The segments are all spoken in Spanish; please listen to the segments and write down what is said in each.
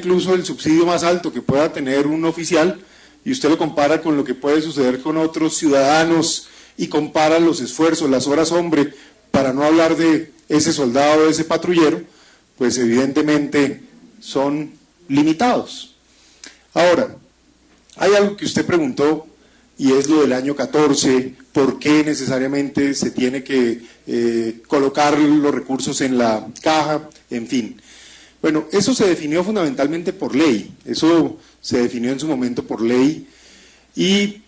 incluso el subsidio más alto que pueda tener un oficial, y usted lo compara con lo que puede suceder con otros ciudadanos, y compara los esfuerzos, las horas hombre, para no hablar de ese soldado, de ese patrullero, pues evidentemente son limitados. Ahora, hay algo que usted preguntó, y es lo del año 14, ¿por qué necesariamente se tiene que colocar los recursos en la caja? En fin. Bueno, eso se definió fundamentalmente por ley, eso se definió en su momento por ley, y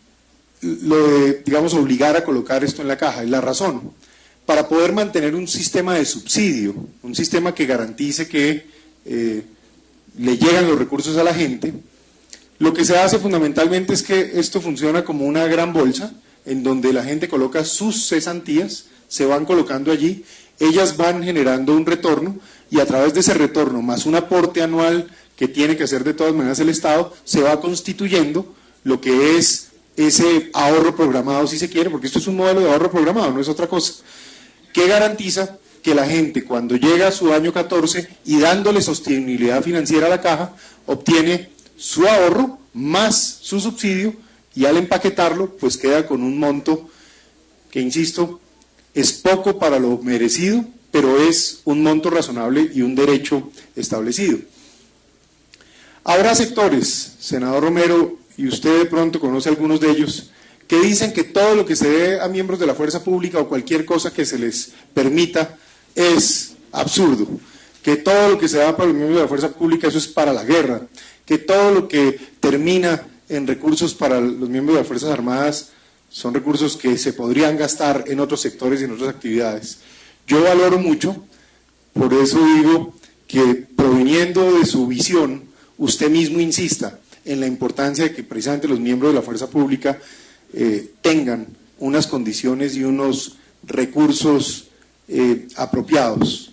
lo de, digamos, obligar a colocar esto en la caja, es la razón, para poder mantener un sistema de subsidio, un sistema que garantice que le llegan los recursos a la gente. Lo que se hace fundamentalmente es que esto funciona como una gran bolsa, en donde la gente coloca sus cesantías, se van colocando allí, ellas van generando un retorno, y a través de ese retorno, más un aporte anual que tiene que hacer de todas maneras el Estado, se va constituyendo lo que es ese ahorro programado, si se quiere, porque esto es un modelo de ahorro programado, no es otra cosa, que garantiza que la gente, cuando llega a su año 14 y dándole sostenibilidad financiera a la caja, obtiene su ahorro más su subsidio, y al empaquetarlo, pues queda con un monto que, insisto, es poco para lo merecido, pero es un monto razonable y un derecho establecido. Habrá sectores, senador Romero, y usted de pronto conoce algunos de ellos, que dicen que todo lo que se dé a miembros de la fuerza pública o cualquier cosa que se les permita es absurdo, que todo lo que se da para los miembros de la fuerza pública eso es para la guerra, que todo lo que termina en recursos para los miembros de las Fuerzas Armadas son recursos que se podrían gastar en otros sectores y en otras actividades. Yo valoro mucho, por eso digo que proviniendo de su visión, usted mismo insista en la importancia de que precisamente los miembros de la fuerza pública tengan unas condiciones y unos recursos apropiados.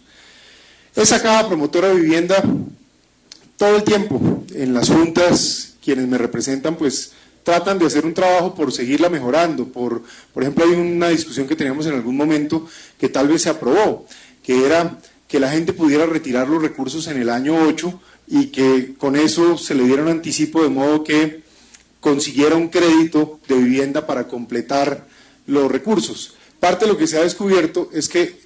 Esa caja promotora de vivienda, todo el tiempo en las juntas, quienes me representan, pues tratan de hacer un trabajo por seguirla mejorando. Por ejemplo, hay una discusión que teníamos en algún momento que tal vez se aprobó, que era que la gente pudiera retirar los recursos en el año 8 y que con eso se le diera un anticipo de modo que consiguiera un crédito de vivienda para completar los recursos. Parte de lo que se ha descubierto es que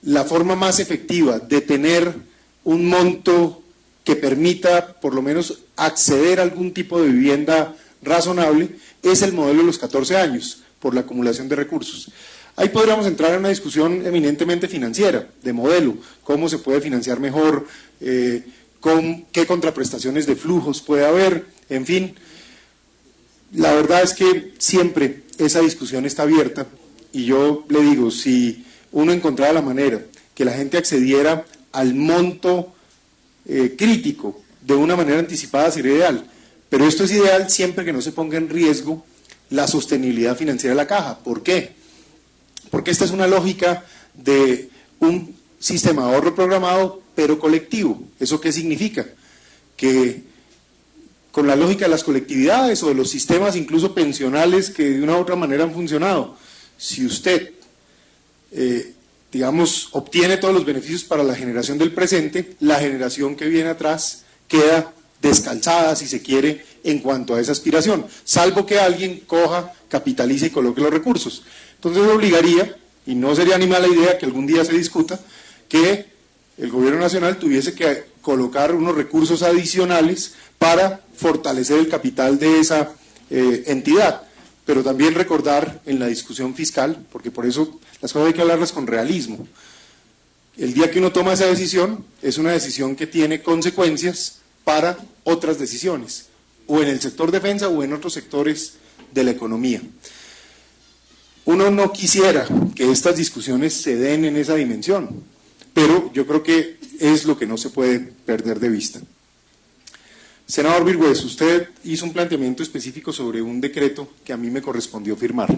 la forma más efectiva de tener un monto que permita por lo menos acceder a algún tipo de vivienda razonable es el modelo de los 14 años, por la acumulación de recursos. Ahí podríamos entrar en una discusión eminentemente financiera, de modelo, cómo se puede financiar mejor, con qué contraprestaciones de flujos puede haber, en fin. La verdad es que siempre esa discusión está abierta, y yo le digo, si uno encontrara la manera que la gente accediera al monto crítico de una manera anticipada, sería ideal. Pero esto es ideal siempre que no se ponga en riesgo la sostenibilidad financiera de la caja. ¿Por qué? Porque esta es una lógica de un sistema de ahorro programado, pero colectivo. ¿Eso qué significa? Que con la lógica de las colectividades o de los sistemas incluso pensionales que de una u otra manera han funcionado, si usted, digamos, obtiene todos los beneficios para la generación del presente, la generación que viene atrás queda descalzada, si se quiere, en cuanto a esa aspiración, salvo que alguien coja, capitalice y coloque los recursos. Entonces obligaría, y no sería ni mala idea que algún día se discuta, que el gobierno nacional tuviese que colocar unos recursos adicionales para fortalecer el capital de esa entidad, pero también recordar en la discusión fiscal, porque por eso las cosas hay que hablarlas con realismo. El día que uno toma esa decisión, es una decisión que tiene consecuencias para otras decisiones, o en el sector defensa o en otros sectores de la economía. Uno no quisiera que estas discusiones se den en esa dimensión, pero yo creo que es lo que no se puede perder de vista. Senador Virgües, usted hizo un planteamiento específico sobre un decreto que a mí me correspondió firmar.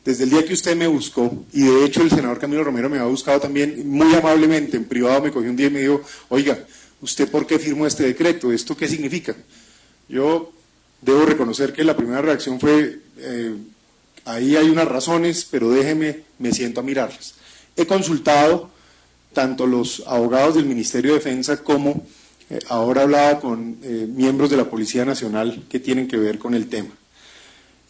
Desde el día que usted me buscó, y de hecho el senador Camilo Romero me había buscado también muy amablemente, en privado me cogió un día y me dijo, oiga, ¿usted por qué firmó este decreto? ¿Esto qué significa? Yo debo reconocer que la primera reacción fue, ahí hay unas razones, pero déjeme, me siento a mirarlas. He consultado tanto los abogados del Ministerio de Defensa como ahora hablaba con miembros de la Policía Nacional que tienen que ver con el tema.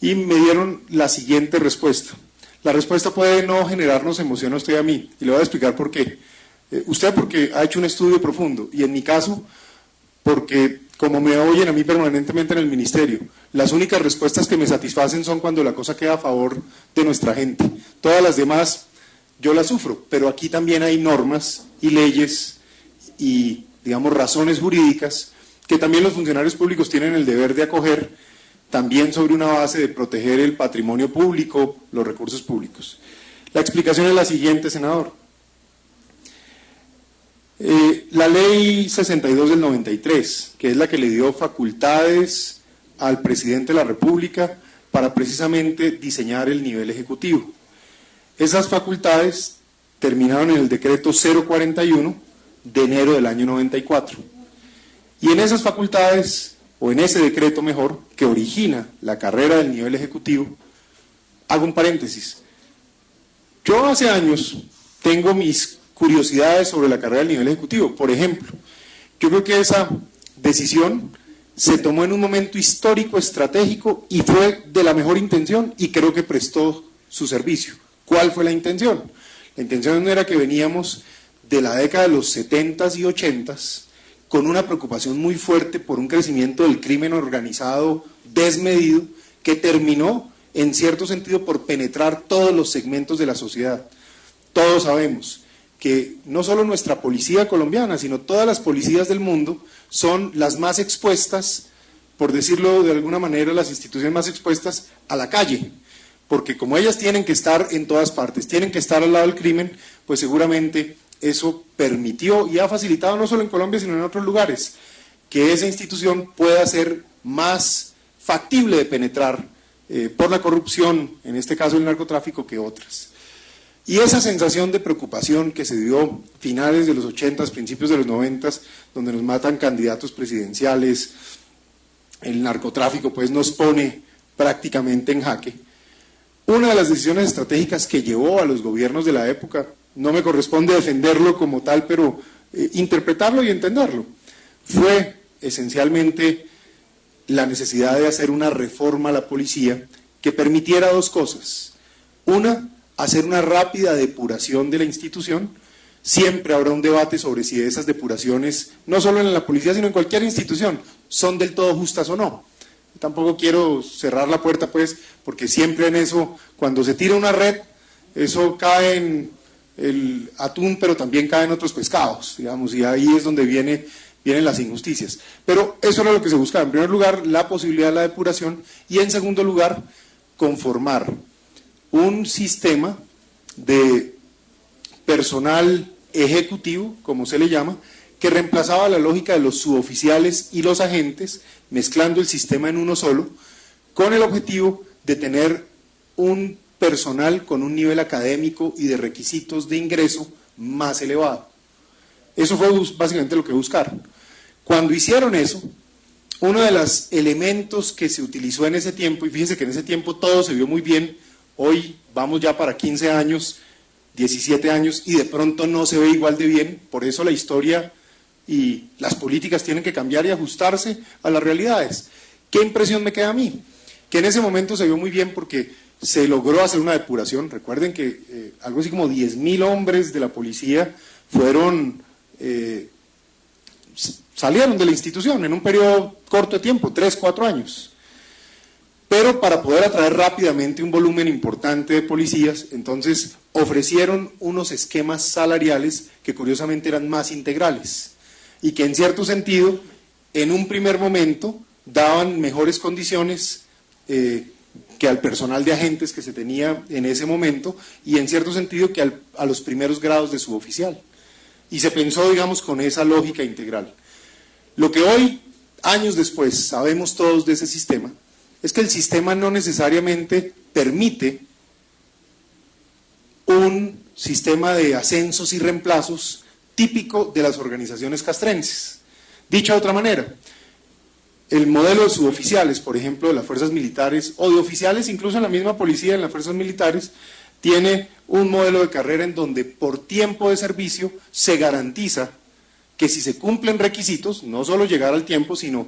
Y me dieron la siguiente respuesta. La respuesta puede no generarnos emoción a usted y a mí, y le voy a explicar por qué. Usted porque ha hecho un estudio profundo, y en mi caso, porque como me oyen a mí permanentemente en el ministerio, las únicas respuestas que me satisfacen son cuando la cosa queda a favor de nuestra gente. Todas las demás yo las sufro, pero aquí también hay normas y leyes y, digamos, razones jurídicas que también los funcionarios públicos tienen el deber de acoger, también sobre una base de proteger el patrimonio público, los recursos públicos. La explicación es la siguiente, senador. La ley 62 del 93, que es la que le dio facultades al presidente de la República para precisamente diseñar el nivel ejecutivo. Esas facultades terminaron en el decreto 041 de enero del año 94. Y en esas facultades, o en ese decreto mejor, que origina la carrera del nivel ejecutivo, hago un paréntesis. Yo hace años tengo mis curiosidades sobre la carrera del nivel ejecutivo. Por ejemplo, yo creo que esa decisión se tomó en un momento histórico, estratégico, y fue de la mejor intención, y creo que prestó su servicio. ¿Cuál fue la intención? La intención era que veníamos de la década de los 70s y 80s con una preocupación muy fuerte por un crecimiento del crimen organizado desmedido que terminó, en cierto sentido, por penetrar todos los segmentos de la sociedad. Todos sabemos que no solo nuestra policía colombiana, sino todas las policías del mundo son las más expuestas, por decirlo de alguna manera, las instituciones más expuestas a la calle, porque como ellas tienen que estar en todas partes, tienen que estar al lado del crimen, pues seguramente eso permitió y ha facilitado no solo en Colombia, sino en otros lugares, que esa institución pueda ser más factible de penetrar por la corrupción, en este caso el narcotráfico, que otras. Y esa sensación de preocupación que se dio finales de los 80s, principios de los 90s, donde nos matan candidatos presidenciales, el narcotráfico pues nos pone prácticamente en jaque. Una de las decisiones estratégicas que llevó a los gobiernos de la época, no me corresponde defenderlo como tal, pero interpretarlo y entenderlo, fue esencialmente la necesidad de hacer una reforma a la policía que permitiera dos cosas. Una, hacer una rápida depuración de la institución. Siempre habrá un debate sobre si esas depuraciones, no solo en la policía, sino en cualquier institución, son del todo justas o no. Tampoco quiero cerrar la puerta, pues, porque siempre en eso, cuando se tira una red, eso cae en el atún, pero también cae en otros pescados, digamos, y ahí es donde vienen las injusticias. Pero eso era lo que se buscaba. En primer lugar, la posibilidad de la depuración, y en segundo lugar, conformar un sistema de personal ejecutivo, como se le llama, que reemplazaba la lógica de los suboficiales y los agentes, mezclando el sistema en uno solo, con el objetivo de tener un personal con un nivel académico y de requisitos de ingreso más elevado. Eso fue básicamente lo que buscaron. Cuando hicieron eso, uno de los elementos que se utilizó en ese tiempo, y fíjense que en ese tiempo todo se vio muy bien, hoy vamos ya para 15 años, 17 años, y de pronto no se ve igual de bien, por eso la historia y las políticas tienen que cambiar y ajustarse a las realidades. ¿Qué impresión me queda a mí? Que en ese momento se vio muy bien porque se logró hacer una depuración. Recuerden que algo así como 10.000 hombres de la policía salieron de la institución en un periodo corto de tiempo, 3, 4 años. Pero para poder atraer rápidamente un volumen importante de policías, entonces ofrecieron unos esquemas salariales que curiosamente eran más integrales y que en cierto sentido, en un primer momento, daban mejores condiciones que al personal de agentes que se tenía en ese momento y en cierto sentido que a los primeros grados de suboficial. Y se pensó, digamos, con esa lógica integral. Lo que hoy, años después, sabemos todos de ese sistema, es que el sistema no necesariamente permite un sistema de ascensos y reemplazos típico de las organizaciones castrenses. Dicho de otra manera, el modelo de suboficiales, por ejemplo, de las fuerzas militares, o de oficiales, incluso en la misma policía, en las fuerzas militares, tiene un modelo de carrera en donde por tiempo de servicio se garantiza que si se cumplen requisitos, no solo llegar al tiempo, sino